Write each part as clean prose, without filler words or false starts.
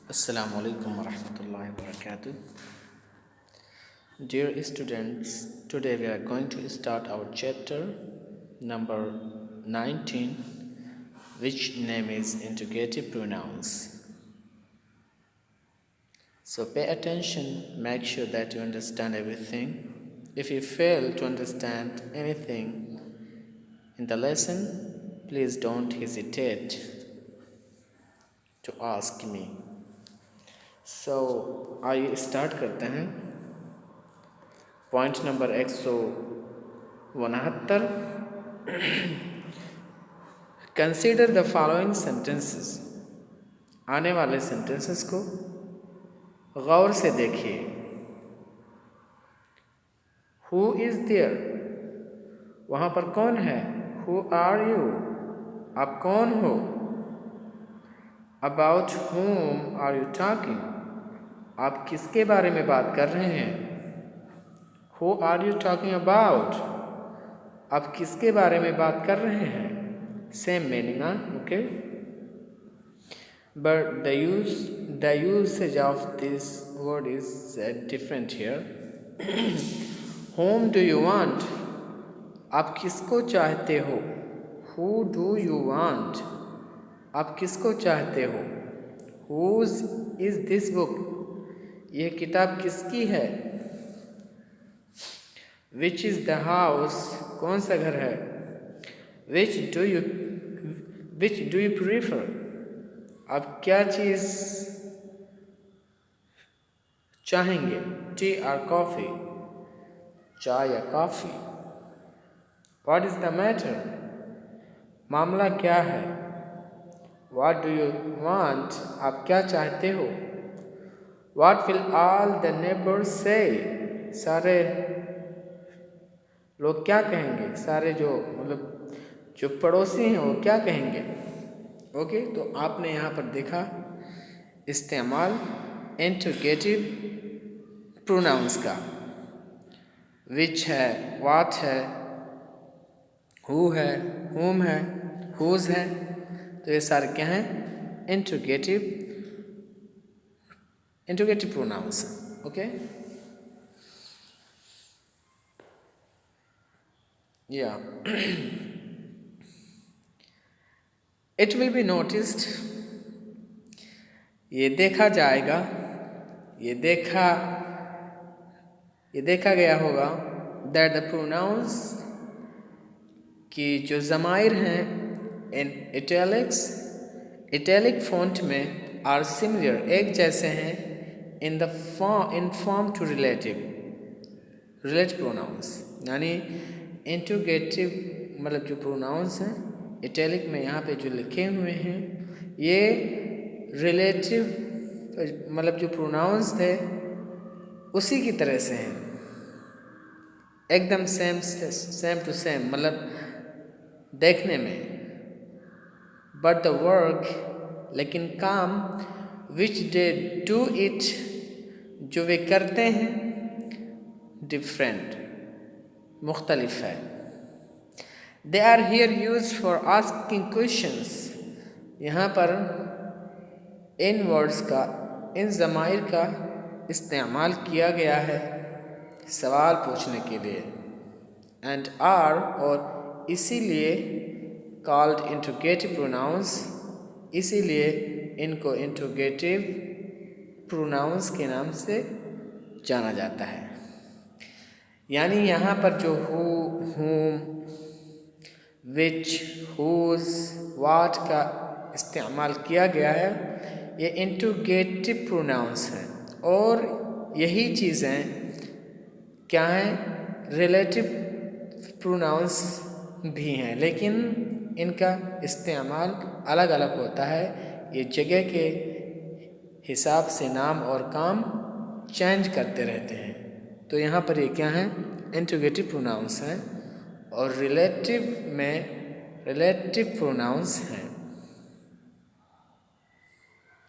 Assalamu alaikum warahmatullahi wabarakatuh. Dear students, today we are going to start our chapter number 19, which name is interrogative pronouns. So pay attention, make sure that you understand everything. If you fail to understand anything in the lesson, please don't hesitate to ask me. So आइए start करते हैं. Point number 169. Consider the following sentences. आने वाले sentences को गौर से देखिए. Who is there, वहाँ पर कौन है. हु आर यू, आप कौन हो. About whom are you talking, आप किसके बारे में बात कर रहे हैं. Who are you talking about, आप किसके बारे में बात कर रहे हैं. Same meaning, okay. But the usage of this word is different here. Whom do you want, आप किसको चाहते हो. Who do you want, आप किसको चाहते हो. Whose is this book, यह किताब किसकी है. Which is the house, कौन सा घर है. Which do you prefer, आप क्या चीज़ चाहेंगे. टी और कॉफ़ी, चाय या coffee. What is the matter, मामला क्या है. What do you want, आप क्या चाहते हो. What will all the neighbors say, सारे लोग क्या कहेंगे. सारे जो मतलब जो पड़ोसी हैं वो क्या कहेंगे. ओके, तो आपने यहाँ पर देखा इस्तेमाल इंटरोगेटिव प्रोनाउंस का. विच है, वाट है, हु है, हुम है, हुज है. तो ये सारे क्या हैं, इंटरोगेटिव प्रोनाउंस. ओके, या इट विल बी नोटिस्ड, ये देखा जाएगा, ये देखा गया होगा. दैट द प्रोनाउंस, कि जो ज़माइर हैं इन इटैलिक फॉन्ट में आर सिमिलर, एक जैसे हैं. In form to relative pronouns, यानी इंटरोगेटिव मतलब जो प्रोनाउंस हैं इटैलिक में यहाँ पे जो लिखे हुए हैं ये रिलेटिव मतलब जो प्रोनाउंस थे उसी की तरह से हैं, एकदम सेम टू सेम मतलब देखने में. बट द वर्क, लेकिन काम, विच दे डू इट, जो वे करते हैं, डिफरेंट, मुख्तलिफ है. They are here use for asking questions, यहाँ पर इन वर्ड्स का, इन ज़माइर का इस्तेमाल किया गया है सवाल पूछने के लिए. एंड आर, और इसीलिए कॉल्ड इंटरोगेटिव प्रोनाउंस, इसीलिए इनको इंटरोगेटिव प्रोनाउंस के नाम से जाना जाता है. यानी यहाँ पर जो हु, हुम, विच, हुज, वाट का इस्तेमाल किया गया है ये इंटरोगेटिव प्रोनाउंस हैं. और यही चीज़ें क्या हैं, रिलेटिव प्रोनाउंस भी हैं, लेकिन इनका इस्तेमाल अलग अलग होता है. ये जगह के हिसाब से नाम और काम चेंज करते रहते हैं. तो यहाँ पर ये क्या हैं, इंटरोगेटिव प्रोनाउंस हैं और रिलेटिव में रिलेटिव प्रोनाउंस हैं.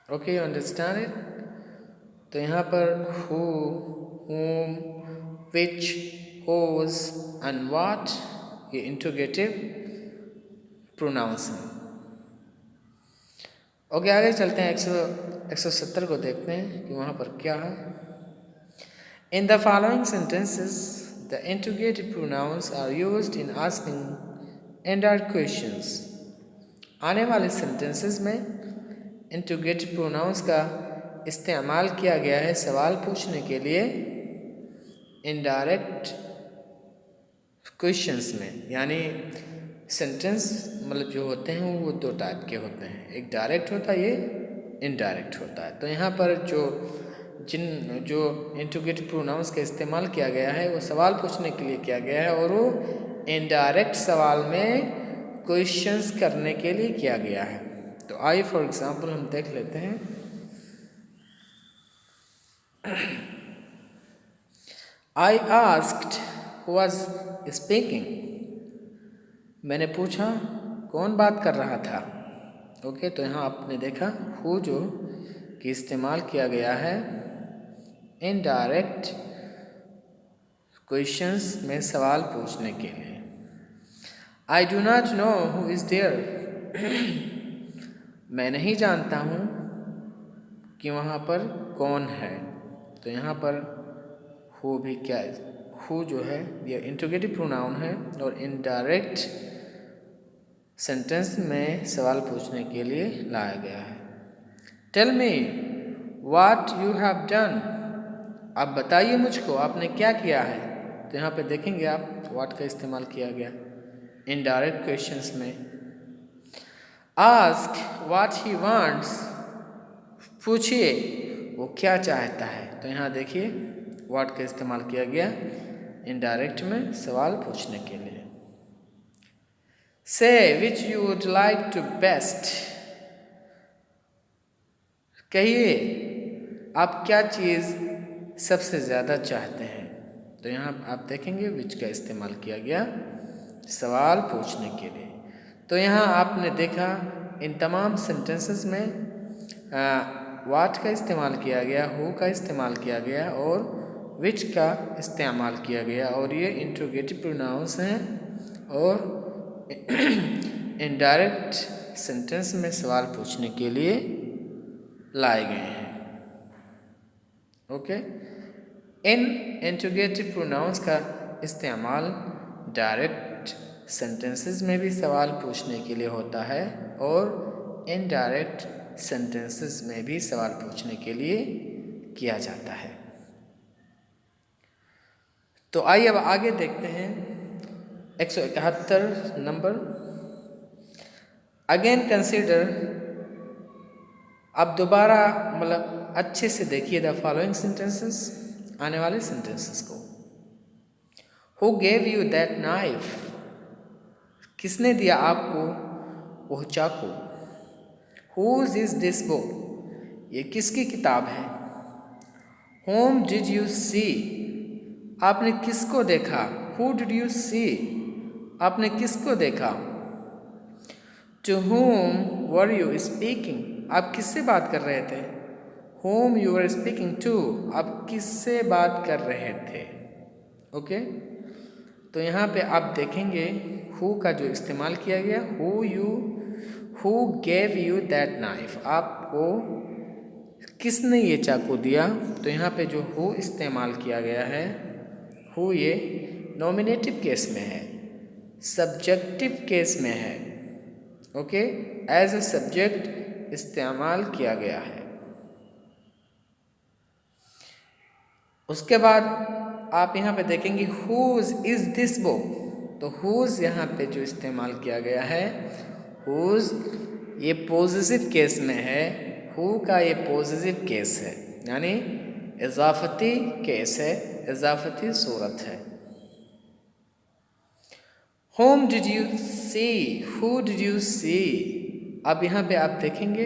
Okay, you understand it. तो यहाँ पर who, whom, which, whose and what ये इंटरोगेटिव प्रोनाउंस हैं. ओके, आगे चलते हैं। 170 को देखते हैं कि वहाँ पर क्या है। In the following sentences the interrogative pronouns are used in asking indirect questions. आने वाले सेंटेंसेस में इंट्रोगेटिव प्रोनाउंस का इस्तेमाल किया गया है सवाल पूछने के लिए इनडायरेक्ट क्वेश्चंस में। यानी सेंटेंस मतलब जो होते हैं वो दो टाइप के होते हैं, एक डायरेक्ट होता है, ये इनडायरेक्ट होता है। तो यहाँ पर जो इंट्रोगेटिव प्रोनाउंस का इस्तेमाल किया गया है वो सवाल पूछने के लिए किया गया है और वो इनडायरेक्ट सवाल में क्वेश्चंस करने के लिए किया गया है। तो आइए फॉर एग्जांपल हम देख लेते हैं। I asked who was speaking. मैंने पूछा कौन बात कर रहा था। ओके, तो यहाँ आपने देखा हु जो कि इस्तेमाल किया गया है इनडायरेक्ट क्वेश्चंस में सवाल पूछने के लिए। I do not know who is there. मैं नहीं जानता हूँ कि वहाँ पर कौन है। तो यहाँ पर हु भी क्या है, हु जो है यह इंट्रोगेटिव प्रोनाउन है और इनडायरेक्ट सेंटेंस में सवाल पूछने के लिए लाया गया है। Tell me what you have done. आप बताइए मुझको आपने क्या किया है। तो यहाँ पे देखेंगे आप व्हाट का इस्तेमाल किया गया इनडायरेक्ट क्वेश्चंस में। Ask what he wants. पूछिए वो क्या चाहता है। तो यहाँ देखिए व्हाट का इस्तेमाल किया गया इनडायरेक्ट में सवाल पूछने के लिए। Say which you would like to best। कहिए आप क्या चीज़ सबसे ज़्यादा चाहते हैं। तो यहाँ आप देखेंगे which का इस्तेमाल किया गया सवाल पूछने के लिए। तो यहाँ आपने देखा इन तमाम सेंटेंसेस में what का इस्तेमाल किया गया, who का इस्तेमाल किया गया और which का इस्तेमाल किया गया और ये इंट्रोगेटिव प्रोनाउंस हैं और इनडायरेक्ट सेंटेंस में सवाल पूछने के लिए लाए गए हैं। ओके, इन इंट्रोगेटिव प्रोनाउंस का इस्तेमाल डायरेक्ट सेंटेंसेस में भी सवाल पूछने के लिए होता है और इनडायरेक्ट सेंटेंसेस में भी सवाल पूछने के लिए किया जाता है। तो आइए अब आगे देखते हैं 171 नंबर। Again consider. अब दोबारा मतलब अच्छे से देखिए द फॉलोइंग सेंटेंसेस, आने वाले सेंटेंसेस को। Who gave you that knife. किसने दिया आपको वह चाकू। Whose is this book. ये किसकी किताब है। Whom did you see. आपने किसको देखा। Who did you see. आपने किसको देखा। To whom were you speaking. आप किससे बात कर रहे थे। whom you were speaking to। आप किससे बात कर रहे थे। ओके, तो यहाँ पे आप देखेंगे who का जो इस्तेमाल किया गया who gave you that knife। आपको किसने ये चाकू दिया। तो यहाँ पे जो who इस्तेमाल किया गया है who ये नॉमिनेटिव केस में है, सब्जेक्टिव केस में है। ओके, एज ए सब्जेक्ट इस्तेमाल किया गया है। उसके बाद आप यहाँ पे देखेंगे हुज इज दिस बुक। तो हुज यहाँ पे जो इस्तेमाल किया गया है हुज ये पॉजिटिव केस में है। हु का ये पॉजिटिव केस है यानी इजाफती केस है, इजाफती सूरत है। Whom did you see? Who did you see? अब यहाँ पे आप देखेंगे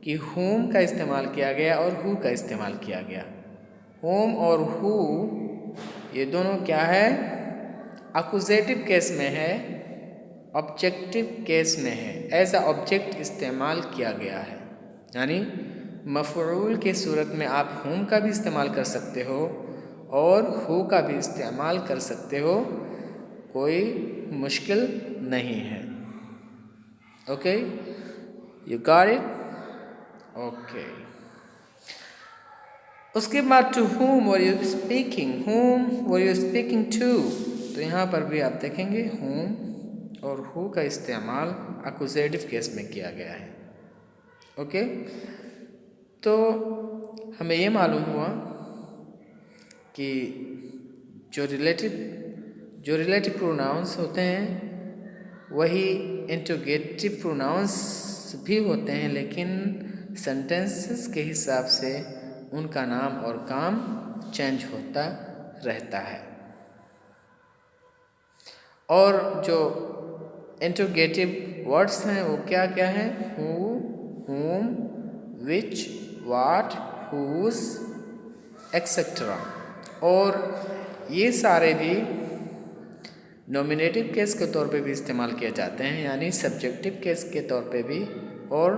कि whom का इस्तेमाल किया गया और who का इस्तेमाल किया गया। whom और who ये दोनों क्या है अक्यूजेटिव केस में है, ऑब्जेक्टिव केस में है। एज अ ऑब्जेक्ट इस्तेमाल किया गया है यानी मफ़ऊल के सूरत में आप whom का भी इस्तेमाल कर सकते हो और who का भी इस्तेमाल कर सकते हो, कोई मुश्किल नहीं है। Okay, you got it. Okay. उसके बाद to whom were you speaking, whom were you speaking to, तो यहाँ पर भी आप देखेंगे whom और who का इस्तेमाल अक्यूजेटिव केस में किया गया है। ओके, तो हमें ये मालूम हुआ कि जो रिलेटिव प्रोनाउंस होते हैं वही इंटरोगेटिव प्रोनाउंस भी होते हैं, लेकिन सेंटेंसेस के हिसाब से उनका नाम और काम चेंज होता रहता है। और जो इंटरोगेटिव वर्ड्स हैं वो क्या क्या हैं? Who, whom, which, what, whose, etcetera. और ये सारे भी नॉमिनेटिव केस के तौर पे भी इस्तेमाल किए जाते हैं, यानी सब्जेक्टिव केस के तौर पे भी और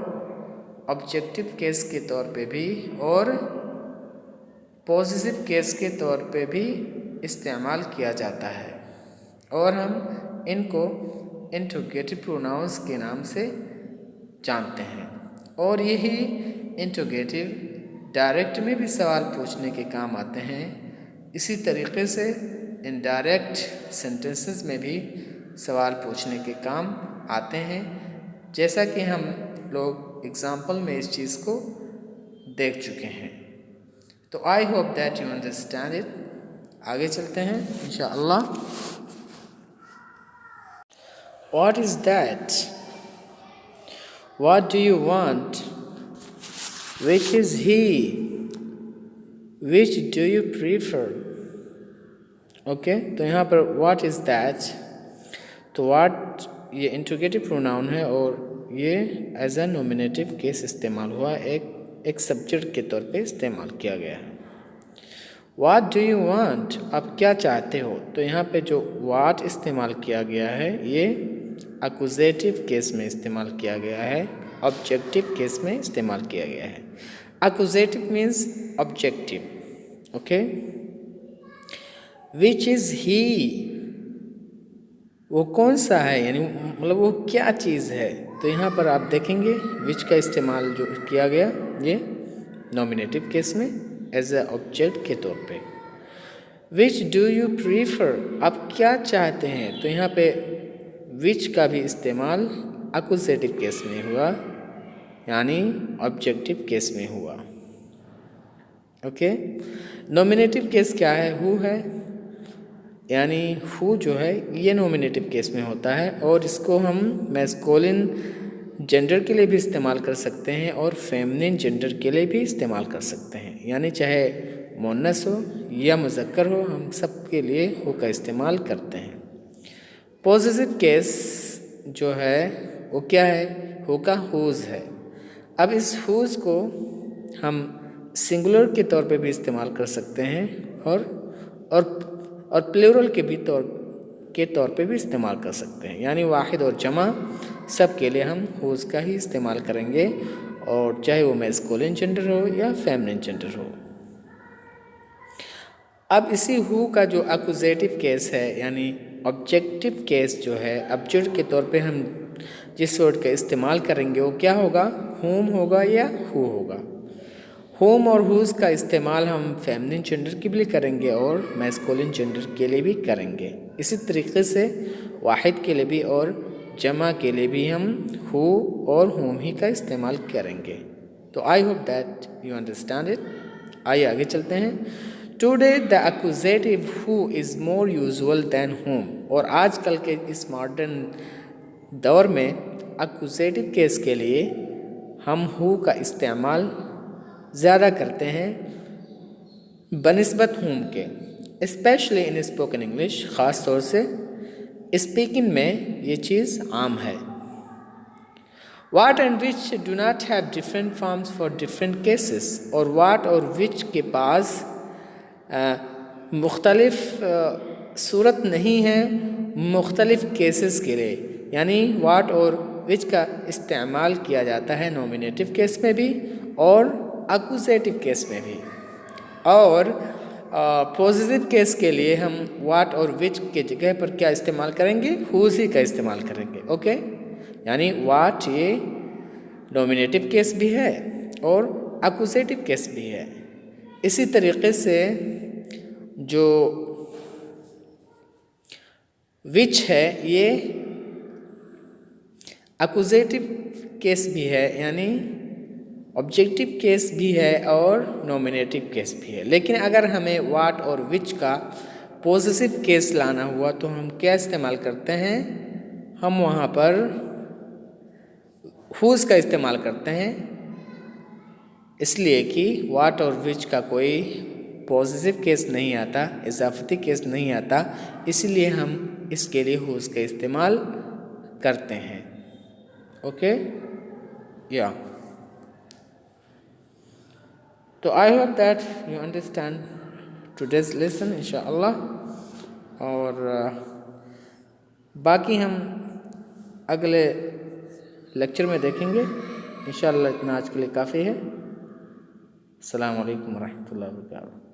ऑब्जेक्टिव केस के तौर पे भी और पॉजिटिव केस के तौर पे भी इस्तेमाल किया जाता है। और हम इनको इंटरोगेटिव प्रोनाउंस के नाम से जानते हैं। और यही इंटरोगेटिव डायरेक्ट में भी सवाल पूछने के काम आते हैं। इसी तरीके से इनडायरेक्ट सेंटेंसेस में भी सवाल पूछने के काम आते हैं, जैसा कि हम लोग एग्जाम्पल में इस चीज़ को देख चुके हैं। तो I hope that you understand it. आगे चलते हैं इंशाअल्लाह। What is that? What do you want? Which is he? Which do you prefer? Okay, तो यहाँ पर व्हाट इज़ दैट, तो व्हाट ये इंटरोगेटिव प्रोनाउन है और ये एज अ नॉमिनेटिव केस इस्तेमाल हुआ, एक सब्जेक्ट के तौर पे इस्तेमाल किया गया है। व्हाट डू यू वांट, आप क्या चाहते हो, तो यहाँ पे जो व्हाट इस्तेमाल किया गया है ये अक्यूजेटिव केस में इस्तेमाल किया गया है, ऑब्जेक्टिव केस में इस्तेमाल किया गया है। Accusative means objective. Okay, which is he, वो कौन सा है, यानी मतलब वो क्या चीज़ है। तो यहाँ पर आप देखेंगे विच का इस्तेमाल जो किया गया ये नॉमिनेटिव केस में एज अ ऑब्जेक्ट के तौर पे। विच डू यू प्रीफर, आप क्या चाहते हैं, तो यहाँ पे विच का भी इस्तेमाल अक्यूजेटिव केस में हुआ, यानी ऑब्जेक्टिव केस में हुआ। ओके, नॉमिनेटिव केस क्या है? हु है, यानी हु जो है ये नॉमिनेटिव केस में होता है और इसको हम मैस्कुलिन जेंडर के लिए भी इस्तेमाल कर सकते हैं और फेमिनिन जेंडर के लिए भी इस्तेमाल कर सकते हैं, यानी चाहे मुन्नस हो या मुज़क्कर हो, हम सब के लिए हु का इस्तेमाल करते हैं। पॉजिटिव केस जो है वो क्या है? हु का हुज़ है। अब इस हुज़ को हम सिंगुलर के तौर पे भी इस्तेमाल कर सकते हैं और प्लूरल के तौर पे भी इस्तेमाल कर सकते हैं, यानी वाहिद और जमा सब के लिए हम हुज़ का ही इस्तेमाल करेंगे, और चाहे वो मैस्कुलिन जेंडर हो या फेमिनिन जेंडर हो। अब इसी हु का जो अक्यूजेटिव केस है, यानी ऑब्जेक्टिव केस जो है, ऑब्जेक्ट के तौर पे हम जिस वर्ड का इस्तेमाल करेंगे वो क्या होगा? होम होगा या हु होगा। होम और हुज़ का इस्तेमाल हम फेमिनिन जेंडर के लिए करेंगे और मैस्कुलिन जेंडर के लिए भी करेंगे। इसी तरीके से वाहिद के लिए भी और जमा के लिए भी हम हु और होम ही का इस्तेमाल करेंगे। तो I hope that you understand it. आइए आगे चलते हैं। Today the accusative who is more usual than whom, और आजकल के इस मॉडर्न दौर में एक्यूजेटिव केस के लिए हम हु का इस्तेमाल ज़्यादा करते हैं बनिस्बत होम के, स्पेशली इन स्पोकन इंग्लिश। ख़ास तौर से स्पीकिंग में ये चीज़ आम है। What and which do not have different forms for different cases, और वाट और विच के पास मुख्तलिफ सूरत नहीं है मुख्तलिफ केसेस के लिए, यानी वाट और विच का इस्तेमाल किया जाता है नॉमिनेटिव केस में भी और अक्यूजेटिव केस में भी, और पॉजिटिव केस के लिए हम वाट और विच के जगह पर क्या इस्तेमाल करेंगे? हुज़ ही का इस्तेमाल करेंगे। ओके, यानी वाट ये नॉमिनेटिव केस भी है और एक्यूजेटिव केस भी है। इसी तरीके से जो विच है ये एक्यूजेटिव केस भी है, यानी ऑब्जेक्टिव केस भी है और नॉमिनेटिव केस भी है। लेकिन अगर हमें व्हाट और विच का पॉसेसिव केस लाना हुआ तो हम क्या इस्तेमाल करते हैं, हम वहाँ पर हुज का इस्तेमाल करते हैं, इसलिए कि व्हाट और विच का कोई पॉसेसिव केस नहीं आता, इजाफती केस नहीं आता, इसलिए हम इसके लिए हुज का इस्तेमाल करते हैं। ओके या तो I hope that you understand today's lesson इंशाअल्लाह। और बाकी हम अगले लेक्चर में देखेंगे इंशाअल्लाह। इतना आज के लिए काफ़ी है। अस्सलामु अलैकुम वरहमतुल्लाहि वबरकातुहू।